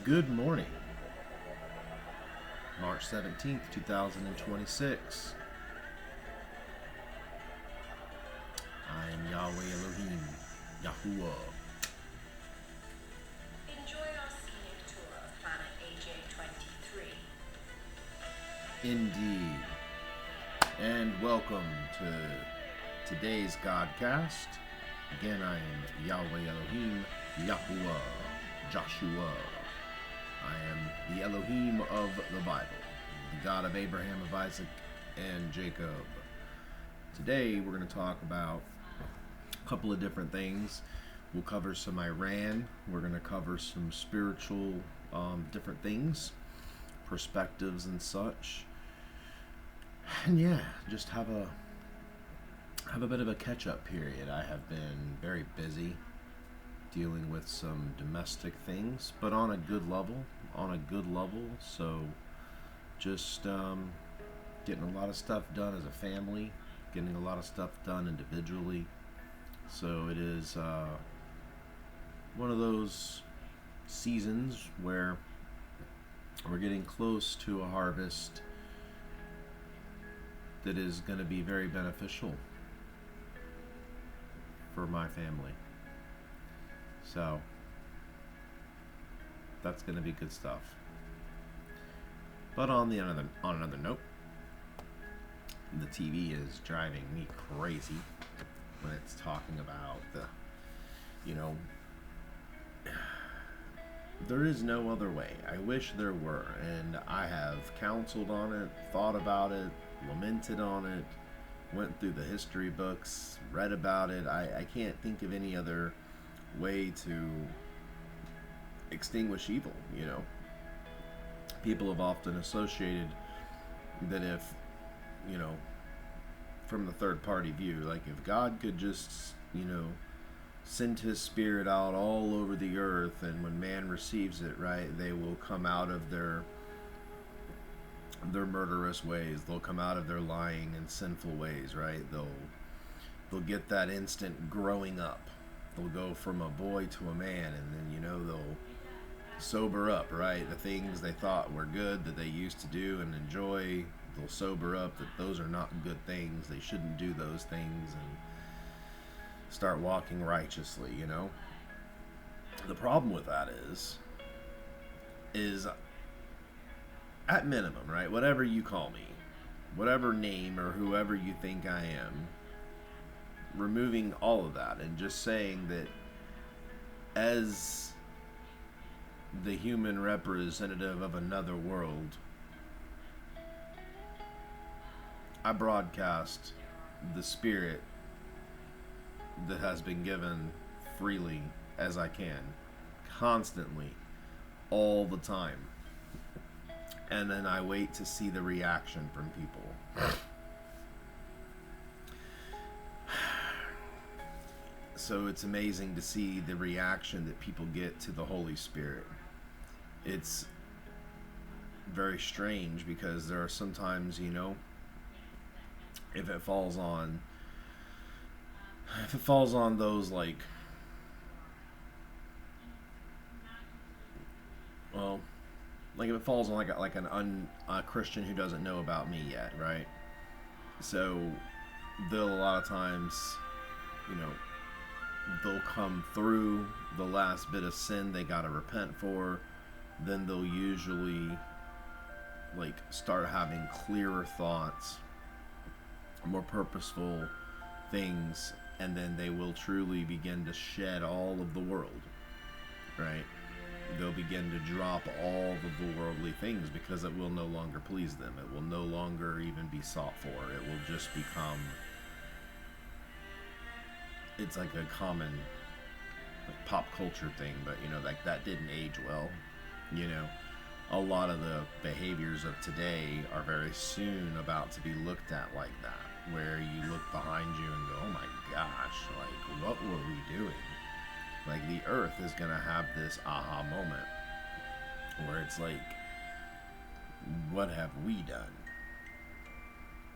Good morning, March 17th, 2026. I am Yahweh Elohim, Yahuwah. Enjoy our scenic tour of planet AJ23. Indeed. And welcome to today's Godcast. Again, I am Yahweh Elohim, Yahuwah, Joshua. I am the Elohim of the Bible, the God of Abraham, of Isaac, and Jacob. Today, we're going to talk about a couple of different things. We'll cover some Iran. We're going to cover some spiritual different things, perspectives and such. And yeah, just have a bit of a catch-up period. I have been very busy dealing with some domestic things, but on a good level. So just getting a lot of stuff done as a family, getting a lot of stuff done individually. So it is one of those seasons where we're getting close to a harvest that is going to be very beneficial for my family. So that's going to be good stuff. But on another note, the TV is driving me crazy when it's talking about there is no other way. I wish there were, and I have counseled on it, thought about it, lamented on it, went through the history books, read about it. I can't think of any other way to extinguish evil. People have often associated that if, from the third party view, like if God could just, send his spirit out all over the earth, and when man receives it, right, they will come out of their murderous ways, they'll come out of their lying and sinful ways, right? They'll get that instant growing up. They'll go from a boy to a man, and then they'll sober up, right? The things they thought were good that they used to do and enjoy, they'll sober up that those are not good things. They shouldn't do those things, and start walking righteously. The problem with that is at minimum, right? Whatever you call me, whatever name or whoever you think I am, removing all of that and just saying that as the human representative of another world, I broadcast the spirit that has been given freely as I can, constantly, all the time. And then I wait to see the reaction from people. So it's amazing to see the reaction that people get to the Holy Spirit. It's very strange because there are sometimes, if it falls on those like, well, like if it falls on like a Christian who doesn't know about me yet, right? So they'll a lot of times, they'll come through the last bit of sin they gotta repent for. Then they'll usually like start having clearer thoughts, more purposeful things, and then they will truly begin to shed all of the world, right? They'll begin to drop all of the worldly things because it will no longer please them. It will no longer even be sought for. It will just become, it's like a common like pop culture thing, but like that didn't age well. A lot of the behaviors of today are very soon about to be looked at like that, where you look behind you and go, oh my gosh, like what were we doing? Like the earth is gonna have this aha moment where it's like, what have we done?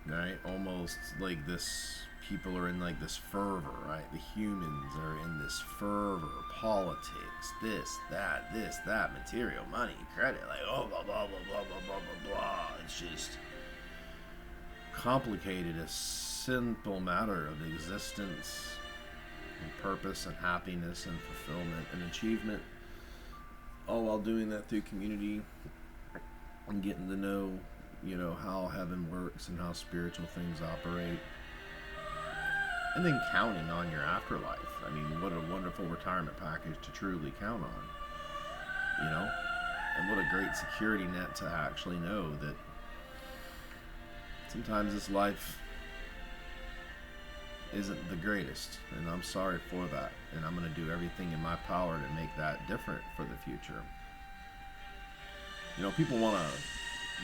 Right? Almost like this people are in like this fervor, right? The humans are in this fervor, politics, this, that, material, money, credit, like, oh, blah, blah, blah, blah, blah, blah, blah, blah. It's just complicated, a simple matter of existence and purpose and happiness and fulfillment and achievement, all while doing that through community and getting to know, how heaven works and how spiritual things operate. And then counting on your afterlife. I mean, what a wonderful retirement package to truly count on. And what a great security net to actually know that sometimes this life isn't the greatest. And I'm sorry for that. And I'm going to do everything in my power to make that different for the future. People want to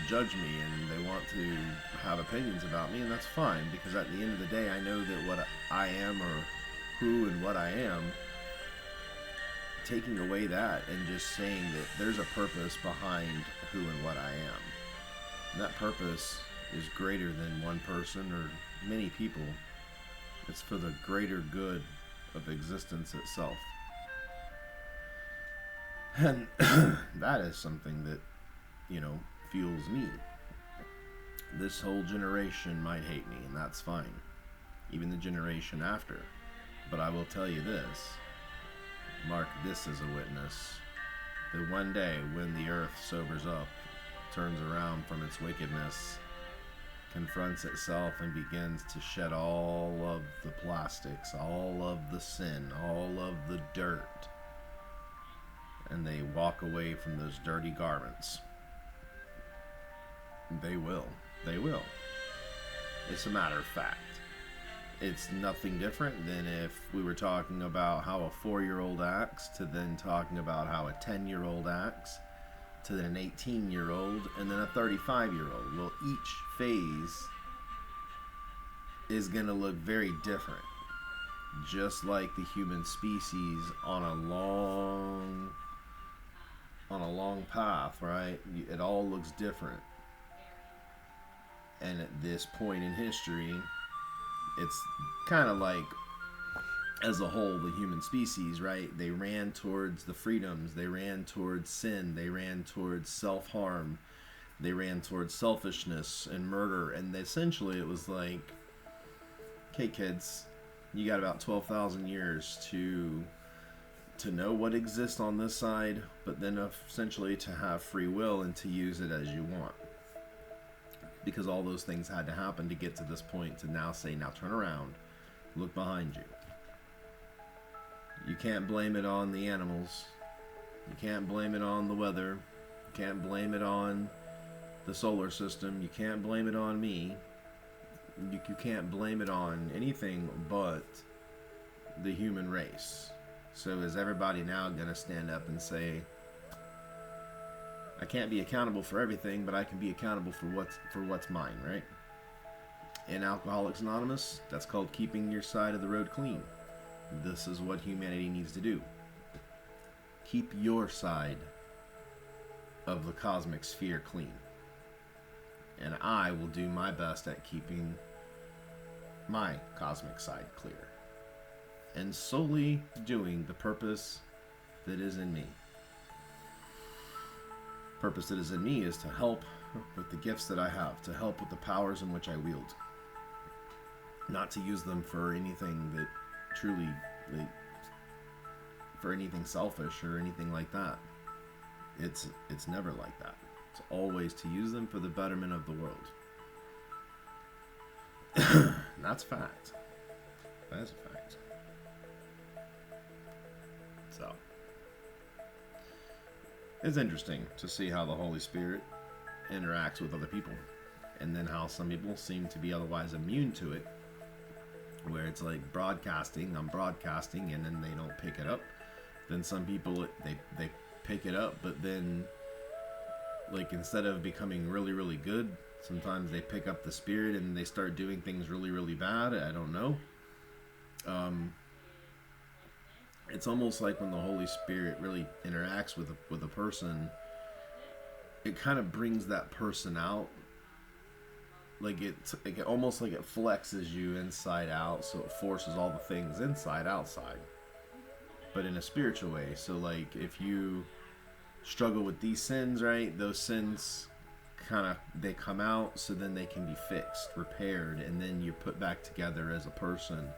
judge me and they want to have opinions about me, and that's fine, because at the end of the day I know that what I am, or who and what I am, taking away that and just saying that there's a purpose behind who and what I am, and that purpose is greater than one person or many people. It's for the greater good of existence itself. And that is something that fuels me. This whole generation might hate me, and that's fine. Even the generation after. But I will tell you this, mark this as a witness, that one day when the earth sobers up, turns around from its wickedness, confronts itself and begins to shed all of the plastics, all of the sin, all of the dirt, and they walk away from those dirty garments, They will. It's a matter of fact. It's nothing different than if we were talking about how a 4-year-old acts, to then talking about how a 10-year-old acts, to then an 18-year-old, and then a 35-year-old. Well, each phase is going to look very different. Just like the human species on a long path, right? It all looks different. And at this point in history, it's kind of like, as a whole, the human species, right? They ran towards the freedoms. They ran towards sin. They ran towards self-harm. They ran towards selfishness and murder. And essentially it was like, okay, kids, you got about 12,000 years to know what exists on this side, but then essentially to have free will and to use it as you want. Because all those things had to happen to get to this point to now say, now turn around, look behind you. You can't blame it on the animals. You can't blame it on the weather. You can't blame it on the solar system. You can't blame it on me. You can't blame it on anything but the human race. So is everybody now going to stand up and say, I can't be accountable for everything, but I can be accountable for what's mine, right? In Alcoholics Anonymous, that's called keeping your side of the road clean. This is what humanity needs to do. Keep your side of the cosmic sphere clean. And I will do my best at keeping my cosmic side clear. And solely doing the purpose that is in me. Purpose that is in me is to help with the gifts that I have, to help with the powers in which I wield. Not to use them for anything that truly, for anything selfish or anything like that. It's never like that. It's always to use them for the betterment of the world. And that's fact. That is a fact. So, it's interesting to see how the Holy Spirit interacts with other people, and then how some people seem to be otherwise immune to it, where it's like I'm broadcasting, and then they don't pick it up. Then some people, they pick it up, but then, like, instead of becoming really, really good, sometimes they pick up the Spirit and they start doing things really, really bad. I don't know. It's almost like when the Holy Spirit really interacts with a person, it kind of brings that person out like almost like it flexes you inside out, so it forces all the things inside outside, but in a spiritual way. So like if you struggle with these sins, right, those sins they come out, so then they can be fixed, repaired, and then you're put back together as a person,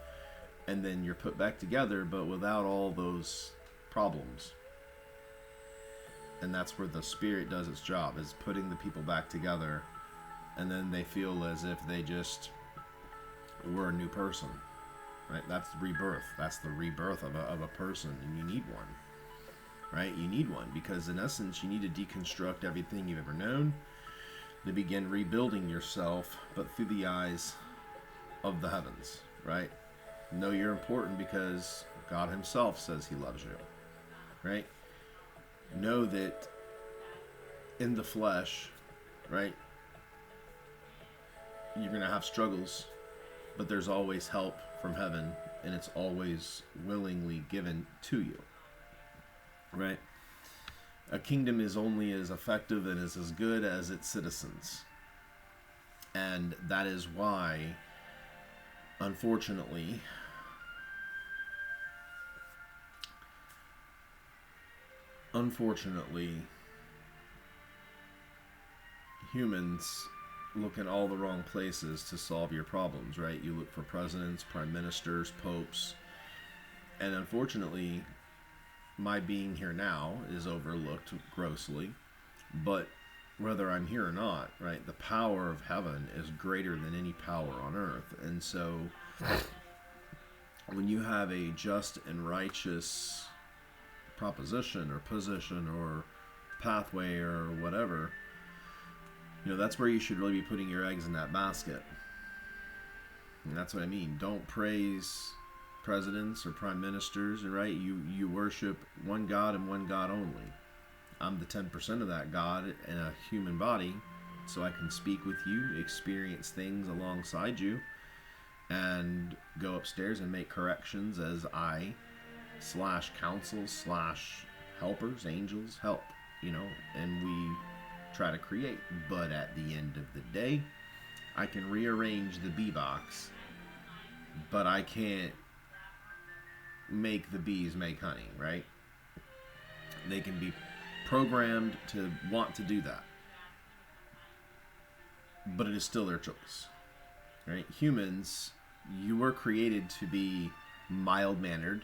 and then you're put back together but without all those problems. And that's where the Spirit does its job, is putting the people back together, and then they feel as if they just were a new person, right? That's rebirth. That's the rebirth of a person, and you need one, right? You need one, because in essence you need to deconstruct everything you've ever known to begin rebuilding yourself, but through the eyes of the heavens, right? Know you're important because God himself says he loves you, right? Know that in the flesh, right, you're going to have struggles, but there's always help from heaven, and it's always willingly given to you, right? A kingdom is only as effective and is as good as its citizens. And that is why, unfortunately, humans look in all the wrong places to solve your problems, right? You look for presidents, prime ministers, popes, and unfortunately, my being here now is overlooked grossly. But whether I'm here or not, right, the power of heaven is greater than any power on earth. And so when you have a just and righteous proposition or position or pathway or whatever, that's where you should really be putting your eggs in that basket. And that's what I mean. Don't praise presidents or prime ministers, right? You worship one God and one God only. I'm the 10% of that God in a human body, so I can speak with you, experience things alongside you, and go upstairs and make corrections as I / counsel / helpers, angels help, and we try to create. But at the end of the day, I can rearrange the bee box, but I can't make the bees make honey, right? They can be programmed to want to do that, but it is still their choice, right? Humans, you were created to be mild-mannered,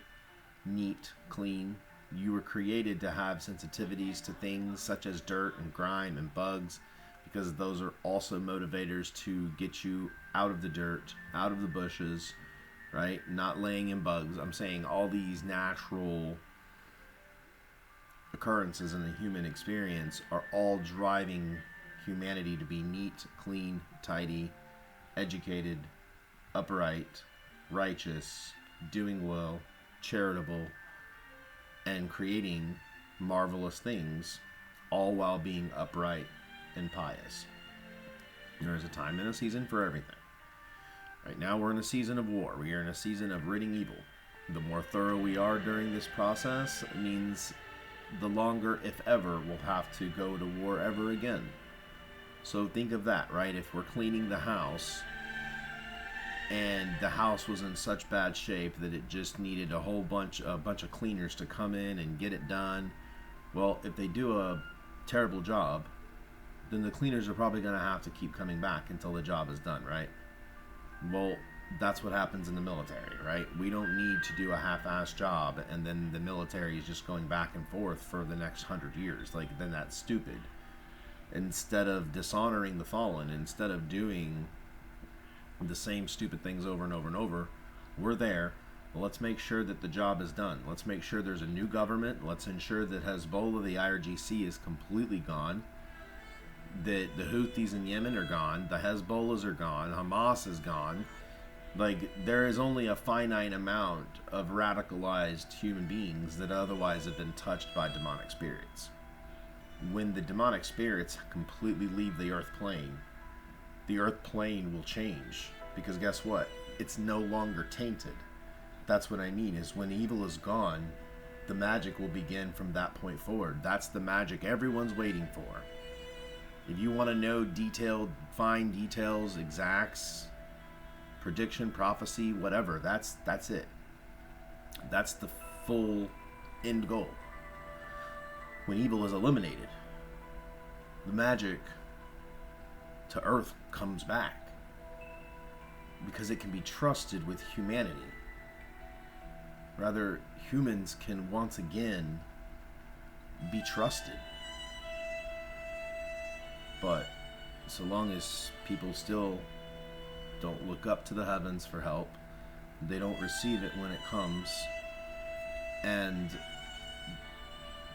neat, clean. You were created to have sensitivities to things such as dirt and grime and bugs, because those are also motivators to get you out of the dirt, out of the bushes, right? Not laying in bugs. I'm saying all these natural occurrences in the human experience are all driving humanity to be neat, clean, tidy, educated, upright, righteous, doing well, charitable, and creating marvelous things, all while being upright and pious. There is a time and a season for everything. Right now we're in a season of war. We are in a season of ridding evil. The more thorough we are during this process means the longer, if ever, we'll have to go to war ever again. So think of that, right? If we're cleaning the house and the house was in such bad shape that it just needed a bunch of cleaners to come in and get it done, well, if they do a terrible job, then the cleaners are probably going to have to keep coming back until the job is done, right? Well, that's what happens in the military, right? We don't need to do a half-assed job and then the military is just going back and forth for the next 100 years. Then that's stupid. Instead of dishonoring the fallen, instead of doing the same stupid things over and over and over, we're there. Well, let's make sure that the job is done. Let's make sure there's a new government. Let's ensure that Hezbollah, the IRGC, is completely gone. That the Houthis in Yemen are gone. The Hezbollahs are gone. Hamas is gone. There is only a finite amount of radicalized human beings that otherwise have been touched by demonic spirits. When the demonic spirits completely leave the earth plane will change. Because guess what? It's no longer tainted. That's what I mean, is when evil is gone, the magic will begin from that point forward. That's the magic everyone's waiting for. If you want to know detailed, fine details, exacts, prediction, prophecy, whatever, that's it. That's the full end goal. When evil is eliminated, the magic to Earth comes back because it can be trusted with humanity. Rather, humans can once again be trusted. But so long as people still don't look up to the heavens for help, they don't receive it when it comes, and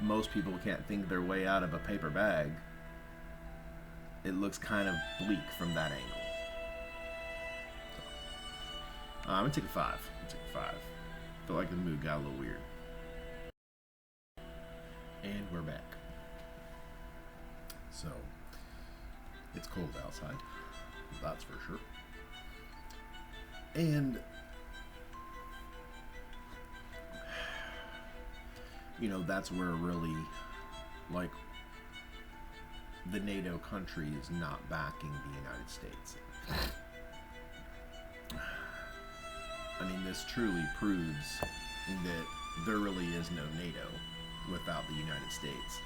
most people can't think their way out of a paper bag, it looks kind of bleak from that angle. So, I'm gonna take a 5. I feel like the mood got a little weird. And we're back. So, it's cold outside, that's for sure. And, you know, that's where really, like, the NATO country is not backing the United States. I mean, this truly proves that there really is no NATO without the United States,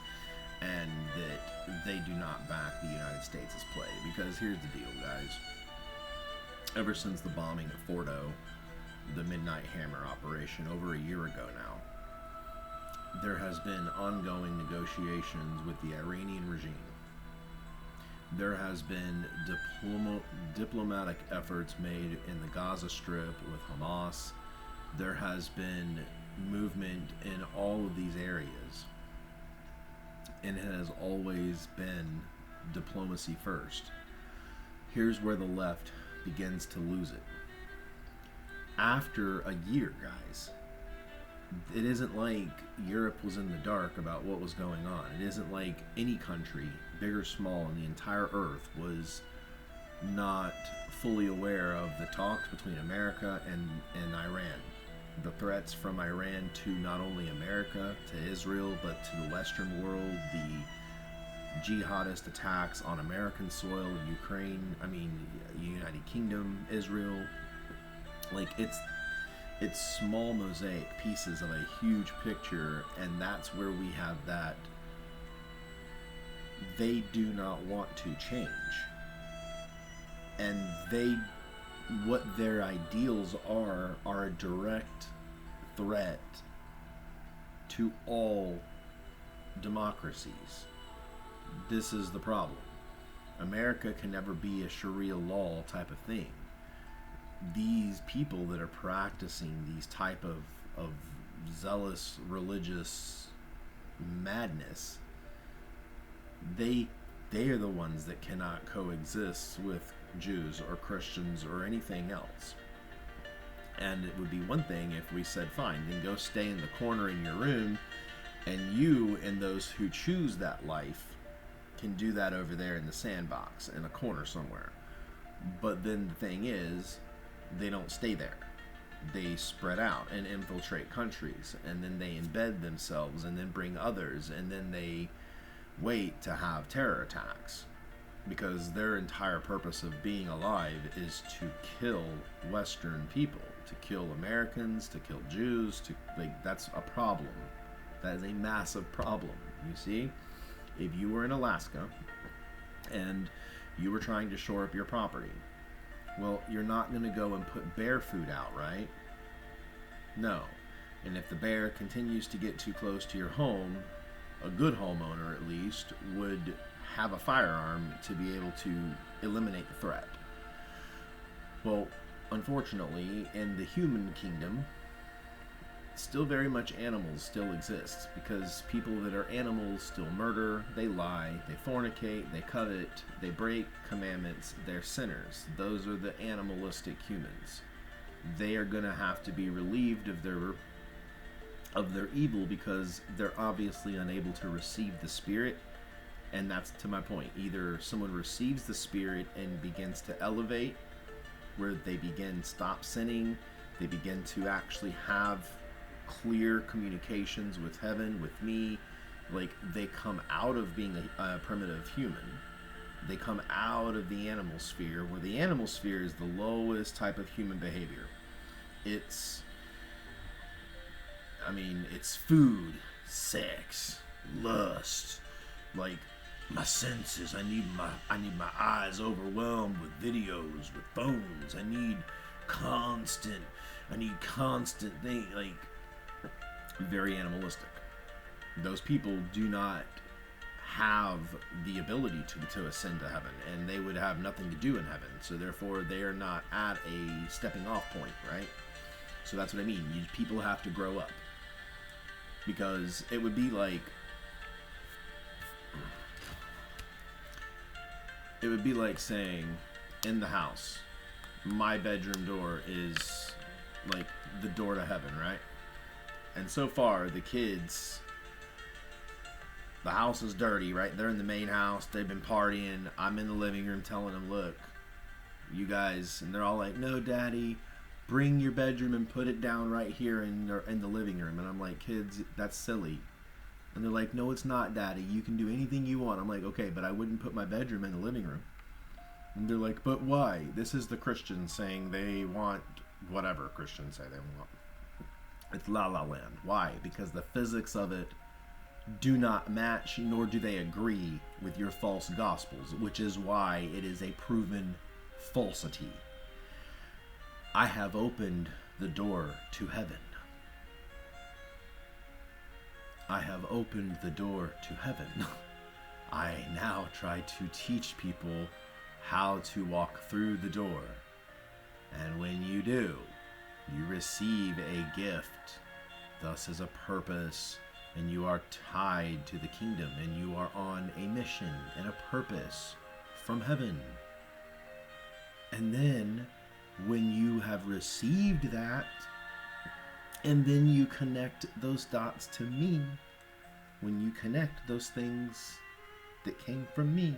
and that they do not back the United States' play. Because here's the deal, guys. Ever since the bombing of Fordo, the Midnight Hammer operation over a year ago now, there has been ongoing negotiations with the Iranian regime. There has been diplomatic efforts made in the Gaza Strip with Hamas. There has been movement in all of these areas, and it has always been diplomacy first. Here's where the left begins to lose it. After a year, guys, it isn't like Europe was in the dark about what was going on. It isn't like any country, big or small, in the entire earth was not fully aware of the talks between America and Iran. The threats from Iran to not only America, to Israel, but to the Western world, the jihadist attacks on American soil, Ukraine, United Kingdom, Israel. Like, it's small mosaic pieces of a huge picture, and that's where we have that they do not want to change. And what their ideals are a direct threat to all democracies. This is the problem. America can never be a Sharia law type of thing. These people that are practicing these type of zealous religious madness, they are the ones that cannot coexist with Jews or Christians or anything else. And it would be one thing if we said, fine, then go stay in the corner in your room, and you and those who choose that life can do that over there in the sandbox in a corner somewhere. But then the thing is, they don't stay there. They spread out and infiltrate countries, and then they embed themselves and then bring others, and then they wait to have terror attacks, because their entire purpose of being alive is to kill Western people, to kill Americans, to kill Jews, that's a problem. That is a massive problem. You see, if you were in Alaska and you were trying to shore up your property, well, you're not going to go and put bear food out, right? No. And if the bear continues to get too close to your home, a good homeowner at least would have a firearm to be able to eliminate the threat. Well, unfortunately, in the human kingdom, still very much animals still exist, because people that are animals still murder, they lie, they fornicate, they covet, they break commandments, they're sinners. Those are the animalistic humans. They are going to have to be relieved of their evil, because they're obviously unable to receive the Spirit. And that's to my point. Either someone receives the Spirit and begins to elevate, where they stop sinning, they begin to actually have clear communications with heaven, with me, like they come out of being a primitive human, They come out of the animal sphere, where the animal sphere is the lowest type of human behavior. It's food, sex, lust, like my senses. I need my eyes overwhelmed with videos, with phones. I need constant thing, like very animalistic. Those people do not have the ability to ascend to heaven, and they would have nothing to do in heaven, so therefore they are not at a stepping off point, right? So that's what I mean. People have to grow up, because it would be like saying, in the house, my bedroom door is like the door to heaven, right? And so far the kids, the house is dirty, right? They're in the main house, they've been partying, I'm in the living room telling them, look, you guys, and they're all like, no daddy, bring your bedroom and put it down right here in the living room. And I'm like, kids, that's silly. And they're like, no, it's not, daddy, you can do anything you want. I'm like, okay, but I wouldn't put my bedroom in the living room. And they're like, but why? This is the Christians saying they want whatever Christians say they want. It's La La Land. Why? Because the physics of it do not match, nor do they agree with your false gospels, which is why it is a proven falsity. I have opened the door to heaven. I have opened the door to heaven. I now try to teach people how to walk through the door. And when you do, you receive a gift, thus as a purpose, and you are tied to the kingdom, and you are on a mission and a purpose from heaven. And then, when you have received that, and then you connect those dots to me, when you connect those things that came from me,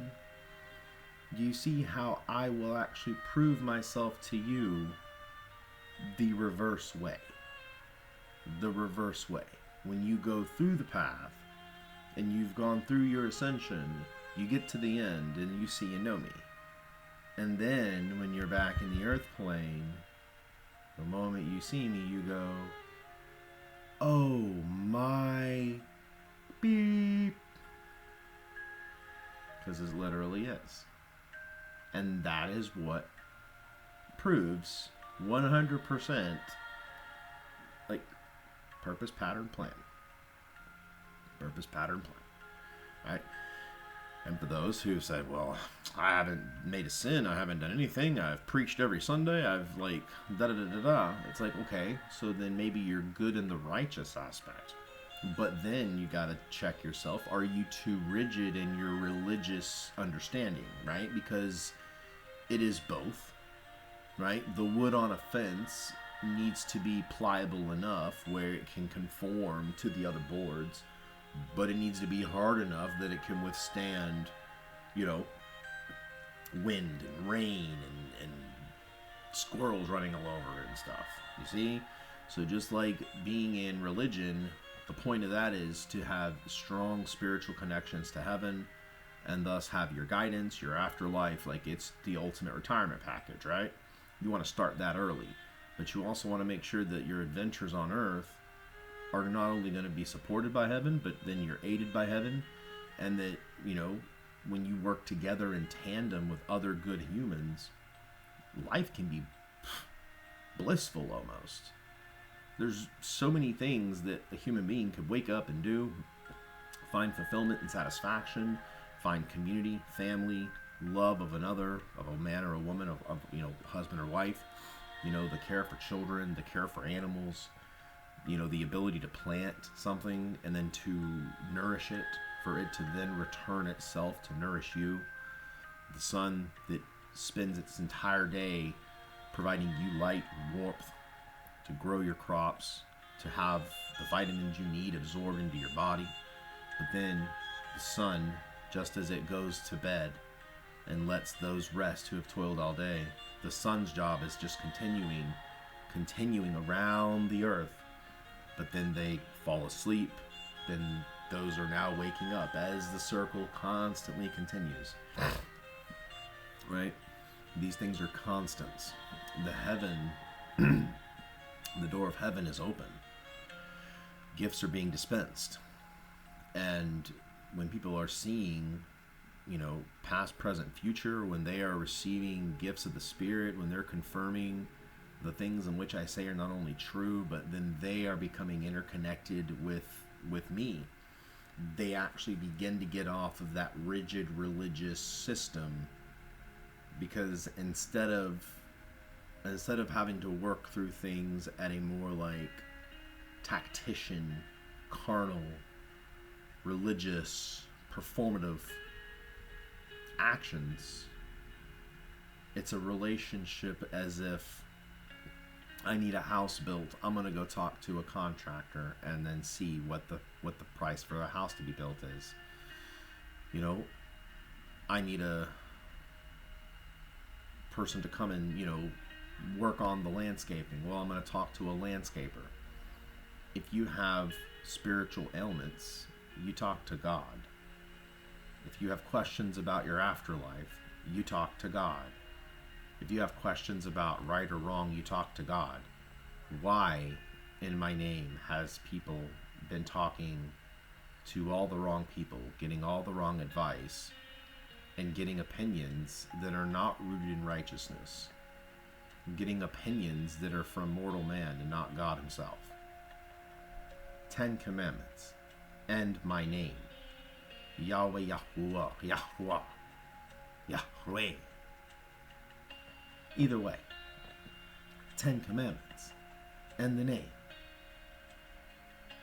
you see how I will actually prove myself to you the reverse way. The reverse way. When you go through the path and you've gone through your ascension, you get to the end and you see you know me. And then when you're back in the earth plane, the moment you see me, you go, oh my beep. Because it literally is. And that is what proves 100% like purpose, pattern, plan. Purpose, pattern, plan. Right? And for those who said, well, I haven't made a sin, I haven't done anything, I've preached every Sunday, I've like da-da-da-da-da. It's like, okay, so then maybe you're good in the righteous aspect. But then you gotta check yourself. Are you too rigid in your religious understanding, right? Because it is both, right? The wood on a fence needs to be pliable enough where it can conform to the other boards, but it needs to be hard enough that it can withstand, wind and rain and squirrels running all over it and stuff. You see? So just like being in religion, the point of that is to have strong spiritual connections to heaven, and thus have your guidance, your afterlife. Like, it's the ultimate retirement package, right? You want to start that early, but you also want to make sure that your adventures on earth are not only going to be supported by heaven, but then you're aided by heaven, and that, when you work together in tandem with other good humans, life can be blissful almost. There's so many things that a human being could wake up and do, find fulfillment and satisfaction, find community, family, love of another, of a man or a woman, of husband or wife, the care for children, the care for animals, the ability to plant something and then to nourish it, for it to then return itself to nourish you. The sun that spends its entire day providing you light and warmth to grow your crops, to have the vitamins you need absorbed into your body. But then the sun, just as it goes to bed and lets those rest who have toiled all day, the sun's job is just continuing around the earth. But then they fall asleep, then those are now waking up as the circle constantly continues. right? These things are constants. The heaven, the door of heaven is open. Gifts are being dispensed. And when people are seeing, past, present, future, when they are receiving gifts of the Spirit, when they're confirming the things in which I say are not only true, but then they are becoming interconnected with me, they actually begin to get off of that rigid religious system, because instead of having to work through things at a more like tactician, carnal, religious, performative actions, it's a relationship as if I need a house built. I'm gonna go talk to a contractor and then see what the price for a house to be built is. I need a person to come and work on the landscaping. Well, I'm gonna talk to a landscaper. If you have spiritual ailments, you talk to God. If you have questions about your afterlife, you talk to God. If you have questions about right or wrong, you talk to God. Why, in my name, has people been talking to all the wrong people, getting all the wrong advice, and getting opinions that are not rooted in righteousness? Getting opinions that are from mortal man and not God himself. 10 Commandments. And my name. YHWH, Yahweh, Yahweh. Either way, 10 Commandments and the name.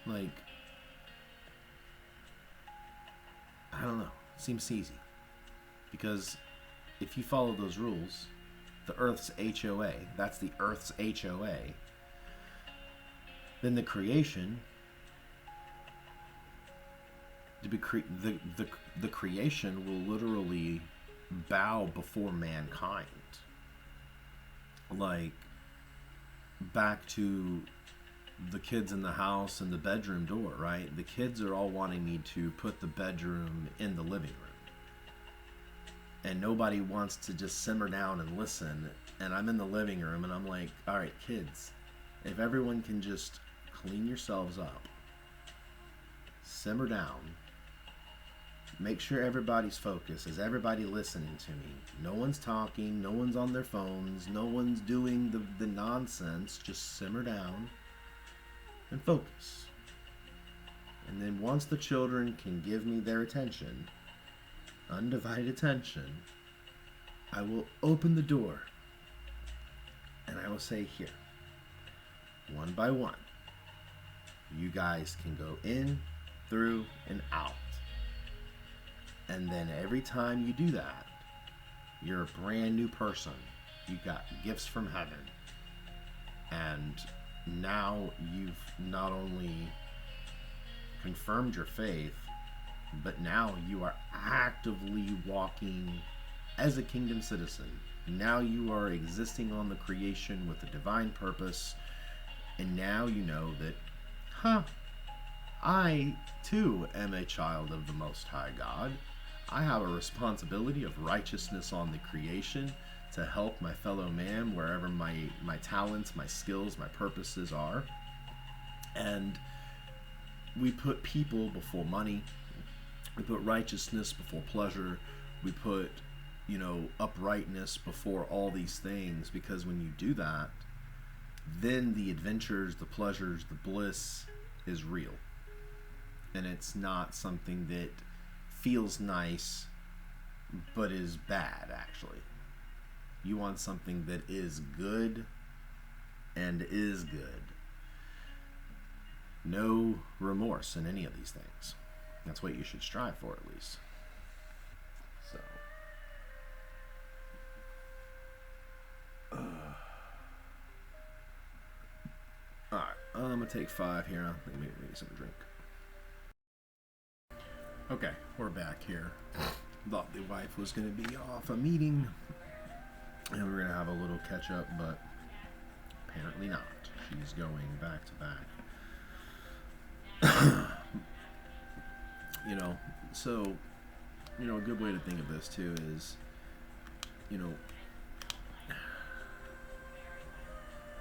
Like, I don't know. Seems easy. Because if you follow those rules, the Earth's HOA, that's the Earth's HOA, then the creation, the creation will literally bow before mankind. Like, back to the kids in the house and the bedroom door, right? The kids are all wanting me to put the bedroom in the living room. And nobody wants to just simmer down and listen. And I'm in the living room and I'm like, all right, kids, if everyone can just clean yourselves up, simmer down, make sure everybody's focused. Is everybody listening to me? No one's talking. No one's on their phones. No one's doing the nonsense. Just simmer down and focus. And then once the children can give me their attention, undivided attention, I will open the door and I will say, here, one by one, you guys can go in, through, and out. And then every time you do that, you're a brand new person. You got gifts from heaven. And now you've not only confirmed your faith, but now you are actively walking as a kingdom citizen. Now you are existing on the creation with a divine purpose. And now you know that, I too am a child of the Most High God. I have a responsibility of righteousness on the creation to help my fellow man wherever my talents, my skills, my purposes are. And we put people before money. We put righteousness before pleasure. We put, uprightness before all these things, because when you do that, then the adventures, the pleasures, the bliss is real. And it's not something that feels nice but is bad, actually. You want something that is good and is good. No remorse in any of these things. That's what you should strive for, at least. So, alright, I'm gonna take 5 here. I think maybe some drink. Okay, we're back here. Thought the wife was going to be off a meeting and we were going to have a little catch up, but apparently not. She's going back to back. So, a good way to think of this too is you know,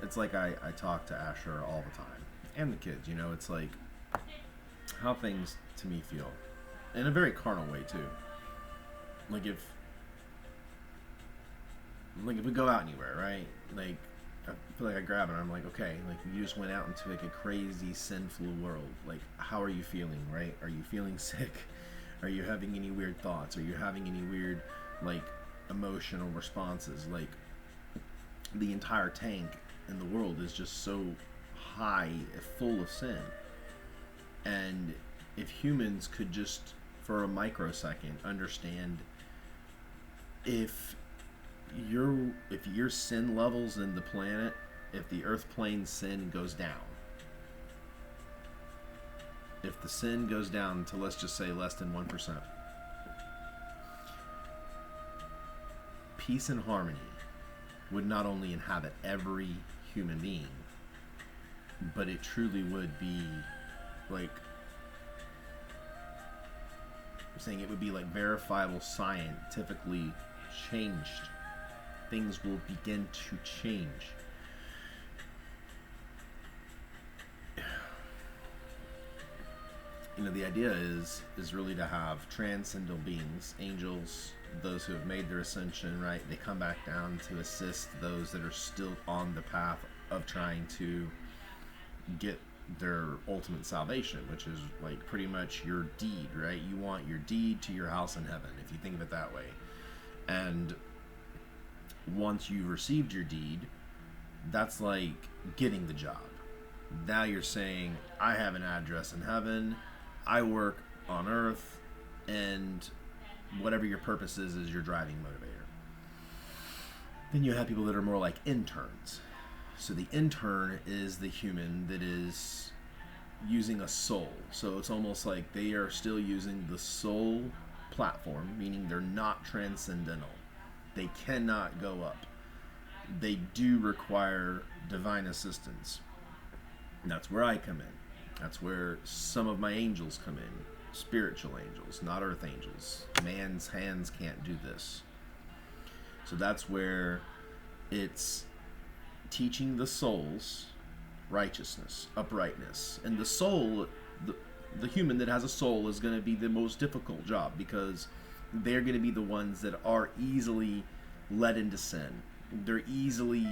it's like I talk to Asher all the time and the kids. You know, it's like how things to me feel in a very carnal way too. Like if we go out anywhere, right? Like I feel like I grab it and I'm like, okay, like you just went out into like a crazy sinful world. Like how are you feeling, right? Are you feeling sick? Are you having any weird thoughts? Are you having any weird like emotional responses? Like the entire tank in the world is just so high, full of sin. And if humans could just for a microsecond understand if your sin levels in the planet, if the earth plane sin goes down, if the sin goes down to, let's just say, less than 1%, peace and harmony would not only inhabit every human being, but it truly would be like, I'm saying it would be like verifiable, scientifically changed. Things will begin to change. You know, the idea is really to have transcendental beings, angels, those who have made their ascension, right? They come back down to assist those that are still on the path of trying to get their ultimate salvation, which is like pretty much your deed, right? You want your deed to your house in heaven, if you think of it that way. And once you've received your deed, that's like getting the job. Now you're saying, I have an address in heaven, I work on earth, and whatever your purpose is your driving motivator. Then you have people that are more like interns. So the intern is the human that is using a soul. So it's almost like they are still using the soul platform, meaning they're not transcendental. They cannot go up. They do require divine assistance. And that's where I come in. That's where some of my angels come in. Spiritual angels, not earth angels. Man's hands can't do this. So that's where it's teaching the souls righteousness, uprightness. And the soul, the human that has a soul is going to be the most difficult job, because they're going to be the ones that are easily led into sin. They're easily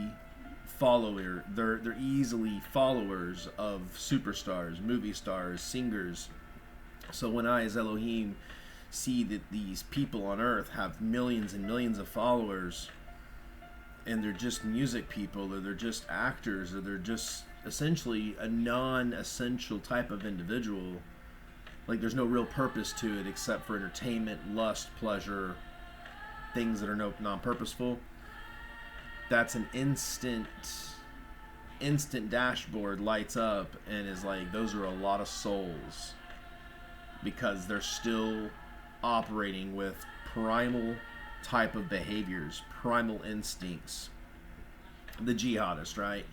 they're easily followers of superstars, movie stars, singers. So when I, as Elohim, see that these people on earth have millions and millions of followers, and they're just music people, or they're just actors, or they're just essentially a non-essential type of individual, like there's no real purpose to it except for entertainment, lust, pleasure, things that are non-purposeful. That's an instant dashboard lights up and is like, those are a lot of souls, because they're still operating with primal type of behaviors, primal instincts. The jihadist, right?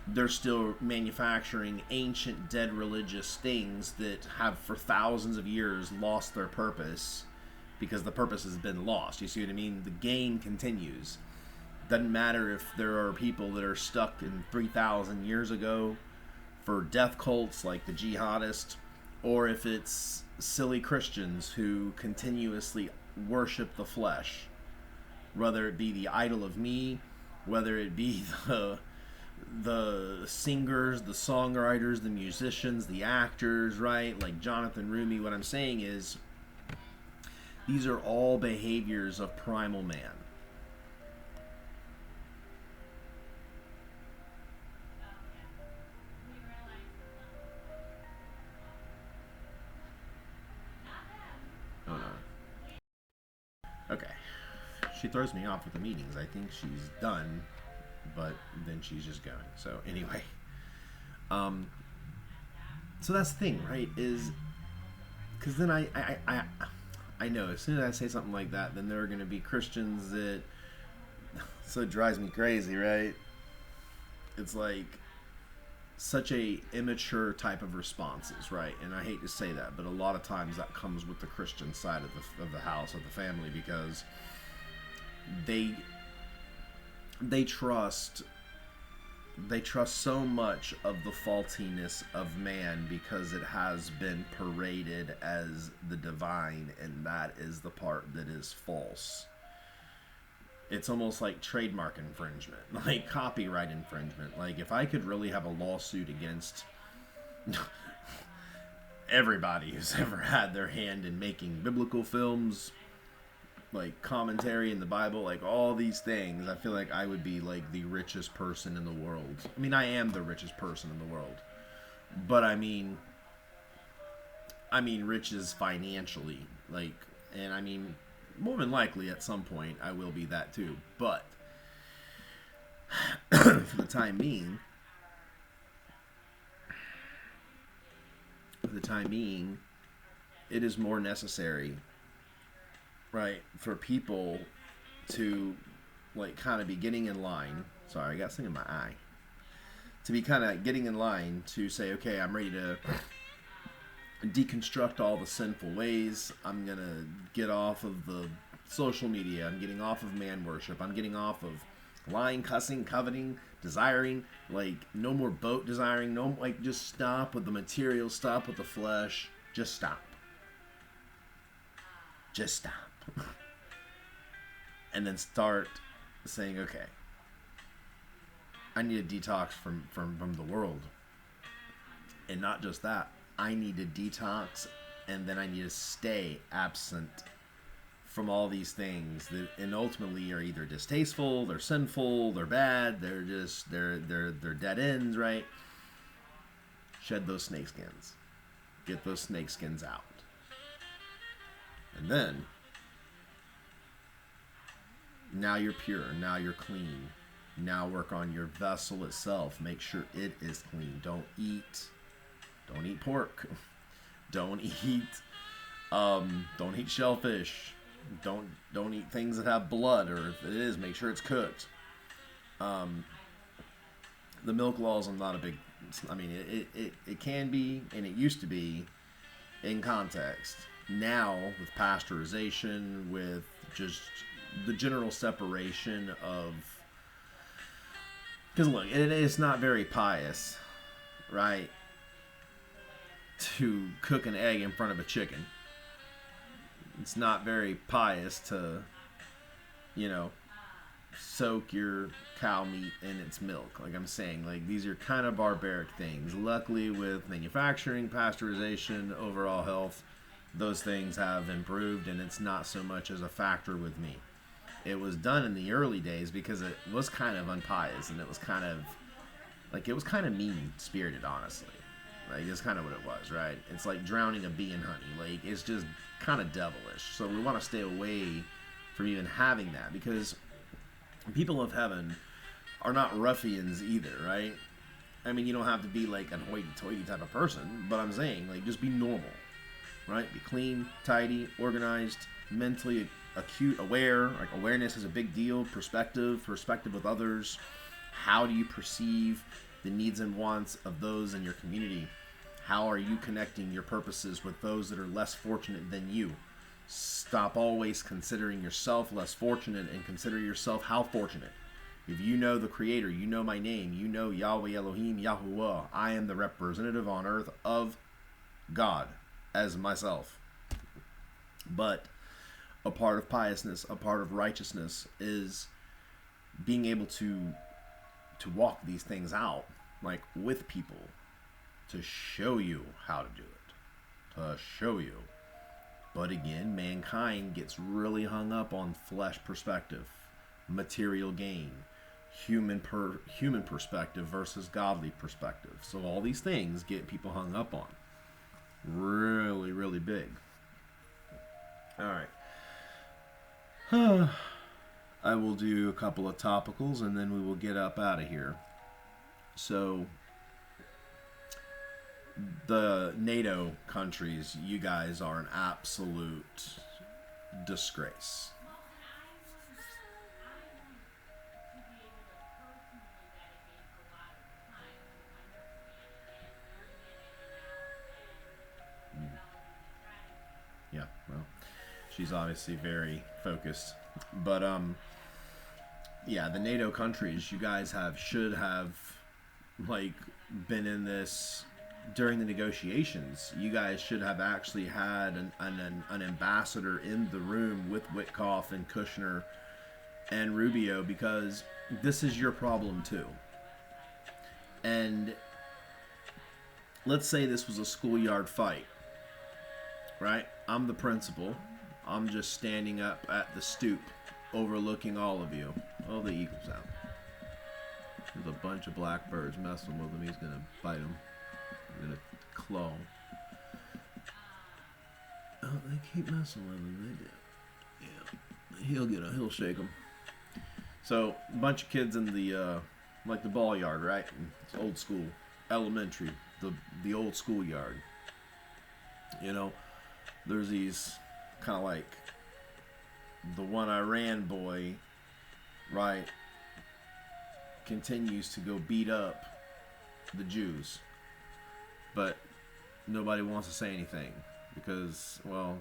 They're still manufacturing ancient dead religious things that have for thousands of years lost their purpose, because the purpose has been lost. You see what I mean? The game continues. Doesn't matter if there are people that are stuck in 3,000 years ago for death cults like the jihadist, or if it's silly Christians who continuously worship the flesh, whether it be the idol of me, whether it be the singers, the songwriters, the musicians, the actors, right? Like Jonathan Rumi. What I'm saying is, these are all behaviors of primal man. Oh no. Okay. She throws me off with the meetings. I think she's done, but then she's just going. So anyway, so that's the thing, right? Is because then I know as soon as I say something like that, then there are going to be Christians that, so it drives me crazy, right? It's like such a immature type of responses, right? And I hate to say that, but a lot of times that comes with the Christian side of the house, of the family, because they trust so much of the faultiness of man because it has been paraded as the divine, and that is the part that is false. It's almost like trademark infringement, like copyright infringement. Like, if I could really have a lawsuit against everybody who's ever had their hand in making biblical films, like commentary in the Bible, like all these things, I feel like I would be like the richest person in the world. I mean, I am the richest person in the world, but I mean riches financially, like, and I mean, more than likely at some point I will be that too, but for the time being, it is more necessary, right, for people to, like, kind of be getting in line. Sorry, I got something in my eye. To be kind of getting in line to say, okay, I'm ready to deconstruct all the sinful ways. I'm going to get off of the social media. I'm getting off of man worship. I'm getting off of lying, cussing, coveting, desiring. Like, no more boat desiring. No, like, just stop with the material. Stop with the flesh. Just stop. Just stop. And then start saying, okay, I need a detox from the world. And not just that, I need to detox, and then I need to stay absent from all these things that, and ultimately are either distasteful, they're sinful, they're bad, they're dead ends, right? Shed those snake skins. Get those snake skins out. And then, now you're pure, now you're clean. Now work on your vessel itself. Make sure it is clean. Don't eat pork. Don't eat shellfish. Don't eat things that have blood, or if it is, make sure it's cooked. The milk laws, I'm not a big, I mean, it can be, and it used to be in context. Now, with pasteurization, with just the general separation of, because look, it's not very pious, right, to cook an egg in front of a chicken. It's not very pious to, soak your cow meat in its milk. Like I'm saying, like, these are kind of barbaric things. Luckily, with manufacturing, pasteurization, overall health, those things have improved, and it's not so much as a factor with me. It was done in the early days because it was kind of unpious, and it was kind of mean-spirited, honestly. Like, it's kind of what it was, right? It's like drowning a bee in honey. Like, it's just kind of devilish. So we want to stay away from even having that, because people of heaven are not ruffians either, right? I mean, you don't have to be like an hoity-toity type of person, but I'm saying, like, just be normal, right? Be clean, tidy, organized, mentally acute, aware. Like, awareness is a big deal. Perspective with others. How do you perceive the needs and wants of those in your community? How are you connecting your purposes with those that are less fortunate than you? Stop always considering yourself less fortunate and consider yourself how fortunate. If you know the Creator, you know my name, you know Yahweh Elohim YHWH. I am the representative on earth of God as myself. But a part of piousness, a part of righteousness is being able to walk these things out, like, with people, to show you how to do it, to show you. But again, mankind gets really hung up on flesh perspective, material gain, human perspective versus godly perspective. So all these things get people hung up on. Really, really big. All right. I will do a couple of topicals, and then we will get up out of here. So, the NATO countries, you guys are an absolute disgrace. Yeah, well, she's obviously very focused. But yeah, the NATO countries, you guys should have like been in this during the negotiations. You guys should have actually had an ambassador in the room with Witkoff and Kushner and Rubio, because this is your problem too. And let's say this was a schoolyard fight, right? I'm the principal. I'm just standing up at the stoop overlooking all of you. Oh, the eagle's out. There's a bunch of blackbirds messing with him. He's going to bite him. He's going to claw. Oh, they keep messing with him. They do. Yeah. He'll shake him. So, a bunch of kids in the, like the ball yard, right? It's old school. Elementary. The old school yard. You know, there's these kind of like the one Iran boy, right, continues to go beat up the Jews, but nobody wants to say anything because, well,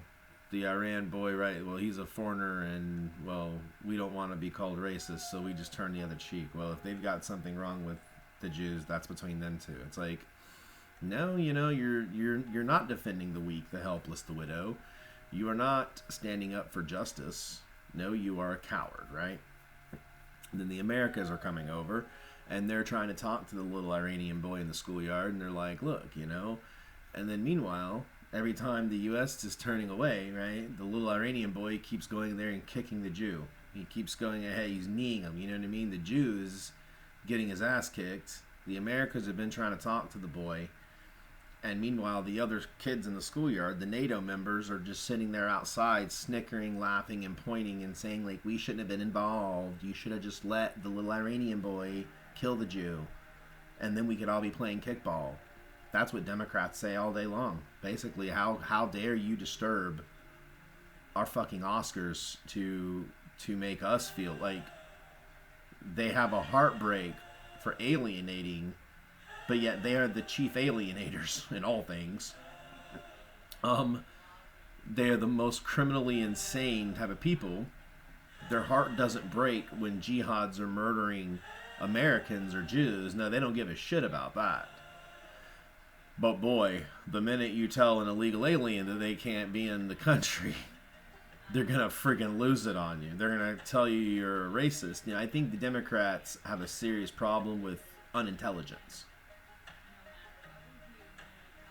the Iran boy, right, well, he's a foreigner and, well, we don't want to be called racist, so we just turn the other cheek. Well, if they've got something wrong with the Jews, that's between them two. It's like, no, you know, you're not defending the weak, the helpless, the widow. You are not standing up for justice. No, you are a coward, right? And then the Americas are coming over, and they're trying to talk to the little Iranian boy in the schoolyard, and they're like, look, you know. And then meanwhile, every time the U.S. is turning away, right, the little Iranian boy keeps going there and kicking the Jew. He keeps going ahead. He's kneeing him, you know what I mean? The Jew is getting his ass kicked. The Americans have been trying to talk to the boy. And meanwhile, the other kids in the schoolyard, the NATO members, are just sitting there outside, snickering, laughing, and pointing and saying, like, we shouldn't have been involved. You should have just let the little Iranian boy kill the Jew. And then we could all be playing kickball. That's what Democrats say all day long. Basically, how dare you disturb our fucking Oscars to make us feel like they have a heartbreak for alienating, but yet they are the chief alienators in all things. They are the most criminally insane type of people. Their heart doesn't break when jihads are murdering Americans or Jews. No, they don't give a shit about that. But boy, the minute you tell an illegal alien that they can't be in the country, they're going to friggin' lose it on you. They're going to tell you you're a racist. You know, I think the Democrats have a serious problem with unintelligence.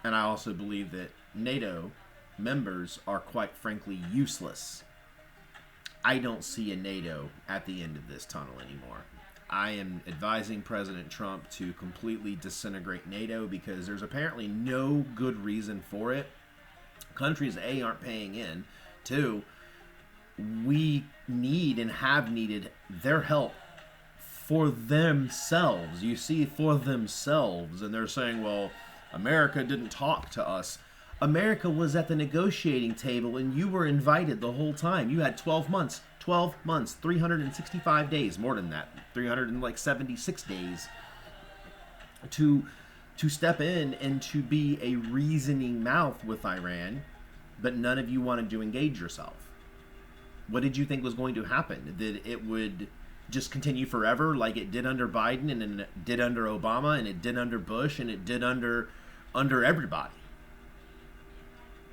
And I also believe that NATO members are quite frankly useless. I don't see a NATO at the end of this tunnel anymore. I am advising President Trump to completely disintegrate NATO because there's apparently no good reason for it. Countries, A, aren't paying in. 2, we need and have needed their help for themselves. You see, for themselves. And they're saying, well, America didn't talk to us. America was at the negotiating table and you were invited the whole time. You had 12 months, 365 days, more than that, 376 days to step in and to be a reasoning mouth with Iran, but none of you wanted to engage yourself. What did you think was going to happen? That it would just continue forever like it did under Biden and it did under Obama and it did under Bush and it did under everybody?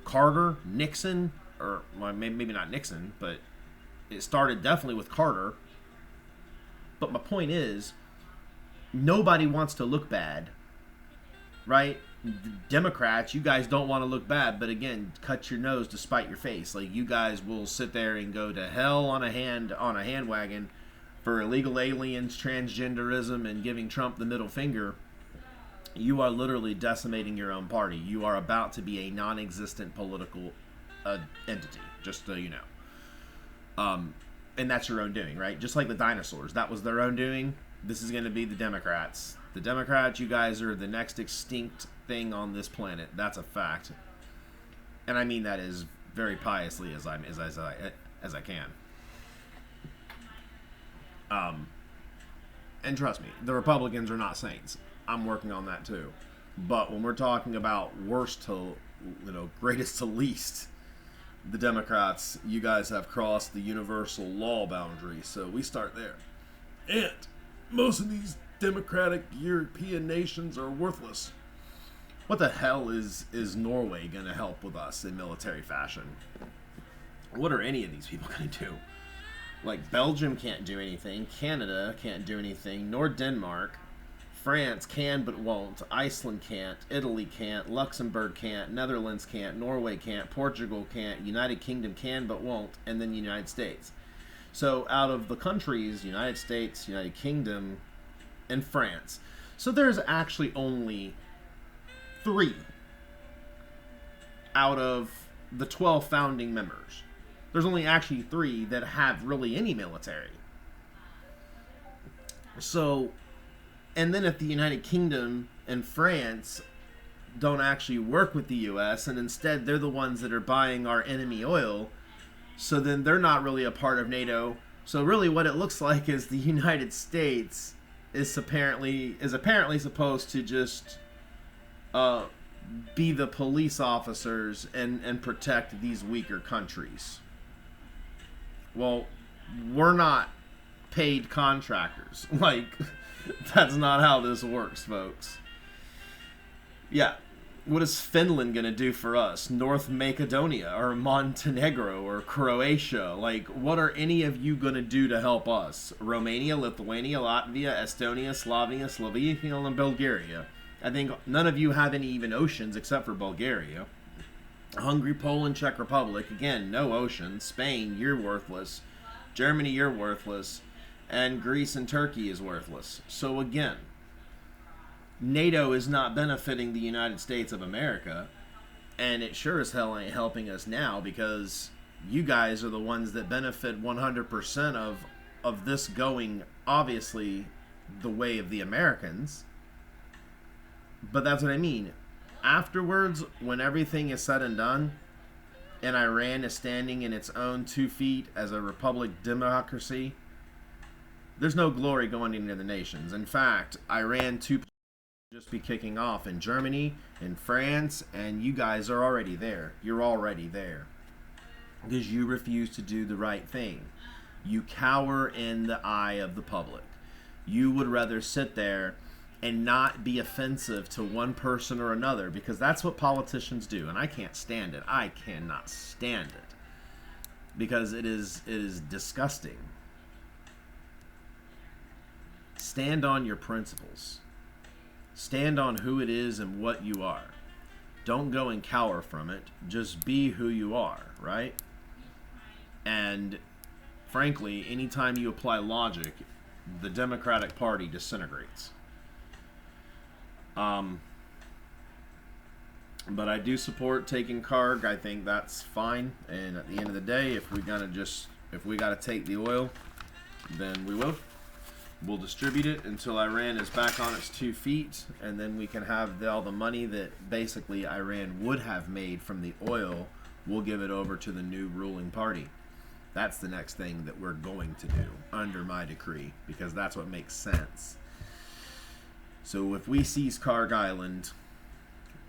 Carter, Nixon, or well, maybe not Nixon, but it started definitely with Carter. But my point is, nobody wants to look bad, right? The Democrats, you guys don't want to look bad, but again, cut your nose to spite your face. Like, you guys will sit there and go to hell on a handwagon for illegal aliens, transgenderism, and giving Trump the middle finger. You are literally decimating your own party. You are about to be a non-existent political entity, just so you know. And that's your own doing, right? Just like the dinosaurs. That was their own doing. This is going to be the Democrats. The Democrats, you guys are the next extinct thing on this planet. That's a fact. And I mean that as very piously as I can. And trust me, the Republicans are not saints. I'm working on that too. But when we're talking about worst to, greatest to least, the Democrats, you guys have crossed the universal law boundary, so we start there. And most of these democratic European nations are worthless. What the hell is Norway going to help with us in military fashion? What are any of these people going to do? Like, Belgium can't do anything, Canada can't do anything, nor Denmark. France can but won't, Iceland can't, Italy can't, Luxembourg can't, Netherlands can't, Norway can't, Portugal can't, United Kingdom can but won't, and then the United States. So out of the countries, United States, United Kingdom, and France. So there's actually only 3 out of the 12 founding members. There's only actually 3 that have really any military. So, and then if the United Kingdom and France don't actually work with the U.S. and instead they're the ones that are buying our enemy oil, so then they're not really a part of NATO. So really what it looks like is the United States is apparently supposed to just be the police officers and protect these weaker countries. Well, we're not paid contractors. Like, that's not how this works, folks. Yeah. What is Finland going to do for us? North Macedonia or Montenegro or Croatia? Like, what are any of you going to do to help us? Romania, Lithuania, Latvia, Estonia, Slovenia, and Bulgaria. I think none of you have any even oceans except for Bulgaria. Hungary, Poland, Czech Republic. Again, no oceans. Spain, you're worthless. Germany, you're worthless. And Greece and Turkey is worthless. So again, NATO is not benefiting the United States of America, and it sure as hell ain't helping us now, because you guys are the ones that benefit 100% of this going, obviously, the way of the Americans. But that's what I mean. Afterwards, when everything is said and done, and Iran is standing in its own 2 feet as a republic democracy, there's no glory going into the nations. In fact, Iran 2 just be kicking off in Germany, in France, and you guys are already there. You're already there. Because you refuse to do the right thing. You cower in the eye of the public. You would rather sit there and not be offensive to one person or another, because that's what politicians do, and I can't stand it. I cannot stand it. Because it is disgusting. Stand on your principles. Stand on who it is and what you are. Don't go and cower from it. Just be who you are, right? And frankly, anytime you apply logic, the Democratic Party disintegrates. But I do support taking Karg. I think that's fine. And at the end of the day, if we gotta take the oil, then we will. We'll distribute it until Iran is back on its 2 feet, and then we can have all the money that basically Iran would have made from the oil. We'll give it over to the new ruling party. That's the next thing that we're going to do under my decree, because that's what makes sense. So if we seize Karg Island,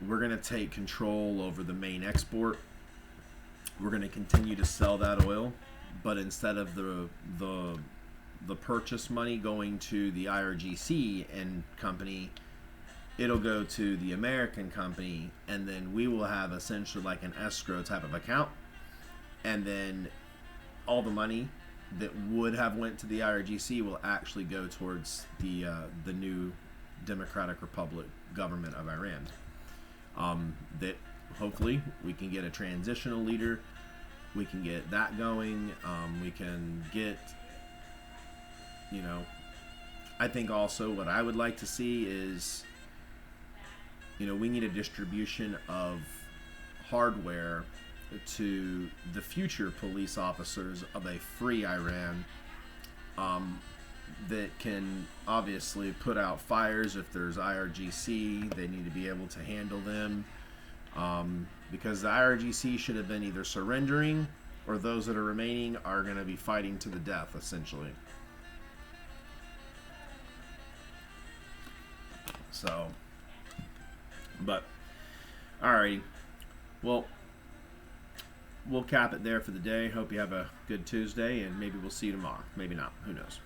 we're going to take control over the main export. We're going to continue to sell that oil, but instead of the purchase money going to the IRGC and company, it'll go to the American company, and then we will have essentially like an escrow type of account, and then all the money that would have went to the IRGC will actually go towards the new Democratic Republic government of Iran. That hopefully we can get a transitional leader. We can get that going. We can get, I think also what I would like to see is, we need a distribution of hardware to the future police officers of a free Iran, that can obviously put out fires. If there's IRGC, they need to be able to handle them, because the IRGC should have been either surrendering, or those that are remaining are going to be fighting to the death, essentially. So, but, alrighty. Well, we'll cap it there for the day. Hope you have a good Tuesday, and maybe we'll see you tomorrow. Maybe not. Who knows?